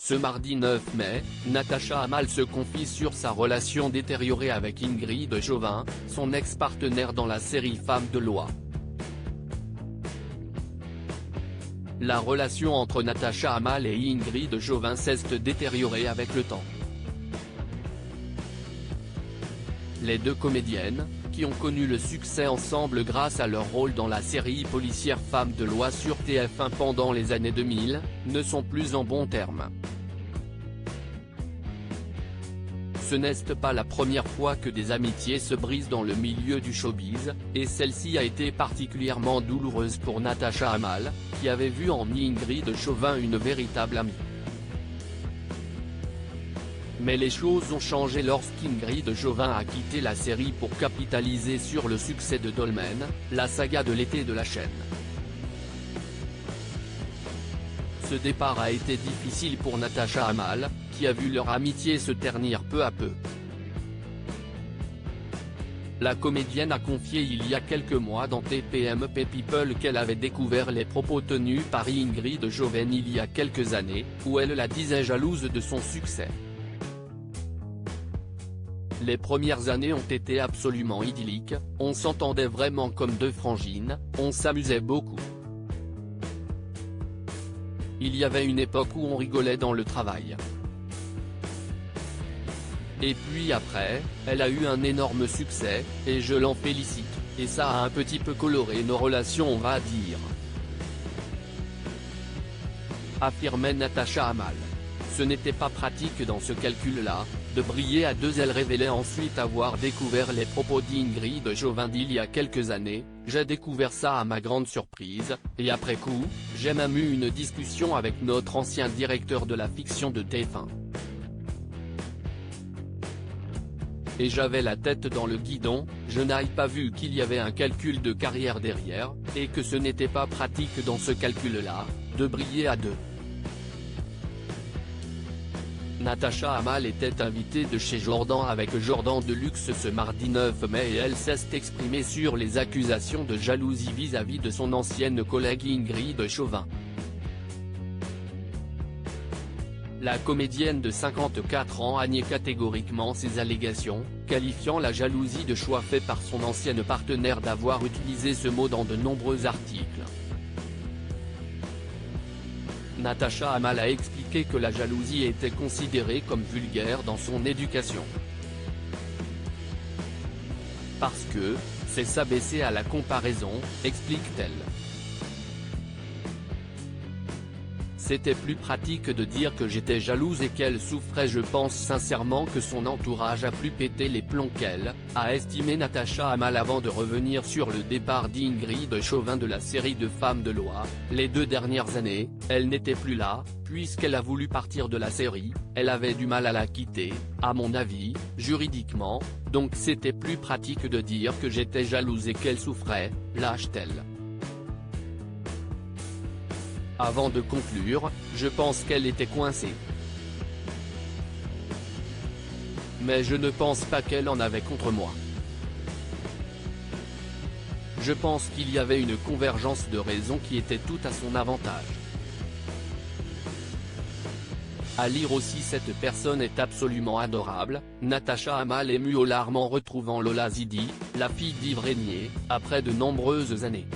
Ce mardi 9 mai, Natacha Hamel se confie sur sa relation détériorée avec Ingrid Chauvin, son ex-partenaire dans la série Femmes de loi. La relation entre Natacha Hamel et Ingrid Chauvin s'est détériorée avec le temps. Les deux comédiennes, qui ont connu le succès ensemble grâce à leur rôle dans la série policière Femmes de loi sur TF1 pendant les années 2000, ne sont plus en bons termes. Ce n'est pas la première fois que des amitiés se brisent dans le milieu du showbiz, et celle-ci a été particulièrement douloureuse pour Natacha Hamel, qui avait vu en Ingrid Chauvin une véritable amie. Mais les choses ont changé lorsqu'Ingrid Chauvin a quitté la série pour capitaliser sur le succès de Dolmen, la saga de l'été de la chaîne. Ce départ a été difficile pour Natacha Hamel, qui a vu leur amitié se ternir peu à peu. La comédienne a confié il y a quelques mois dans TPMP People qu'elle avait découvert les propos tenus par Ingrid Chauvin il y a quelques années, où elle la disait jalouse de son succès. Les premières années ont été absolument idylliques, on s'entendait vraiment comme deux frangines, on s'amusait beaucoup. Il y avait une époque où on rigolait dans le travail. Et puis après, elle a eu un énorme succès, et je l'en félicite, et ça a un petit peu coloré nos relations on va dire. Affirmait Natacha Hamel. Ce n'était pas pratique dans ce calcul-là, de briller à deux. Elle révélait ensuite avoir découvert les propos d'Ingrid Chauvin d'il y a quelques années, j'ai découvert ça à ma grande surprise, et après coup, j'ai même eu une discussion avec notre ancien directeur de la fiction de TF1. Et j'avais la tête dans le guidon, je n'avais pas vu qu'il y avait un calcul de carrière derrière, et que ce n'était pas pratique dans ce calcul-là, de briller à deux. Natacha Hamel était invitée de chez Jordan avec Jordan de Luxe ce mardi 9 mai et elle s'est exprimée sur les accusations de jalousie vis-à-vis de son ancienne collègue Ingrid Chauvin. La comédienne de 54 ans a nié catégoriquement ces allégations, qualifiant la jalousie de choix fait par son ancienne partenaire d'avoir utilisé ce mot dans de nombreux articles. Natacha Hamel a expliqué que la jalousie était considérée comme vulgaire dans son éducation. Parce que, c'est s'abaisser à la comparaison, explique-t-elle. C'était plus pratique de dire que j'étais jalouse et qu'elle souffrait. Je pense sincèrement que son entourage a plus pété les plombs qu'elle, a estimé Natacha Hamel avant de revenir sur le départ d'Ingrid Chauvin de la série de Femmes de loi. Les 2 dernières années, elle n'était plus là, puisqu'elle a voulu partir de la série, elle avait du mal à la quitter, à mon avis, juridiquement, donc c'était plus pratique de dire que j'étais jalouse et qu'elle souffrait, lâche-t-elle. Avant de conclure, je pense qu'elle était coincée. Mais je ne pense pas qu'elle en avait contre moi. Je pense qu'il y avait une convergence de raisons qui était tout à son avantage. À lire aussi, cette personne est absolument adorable. Natacha Hamel émue aux larmes en retrouvant Lola Zidi, la fille d'Yves Régnier, après de nombreuses années.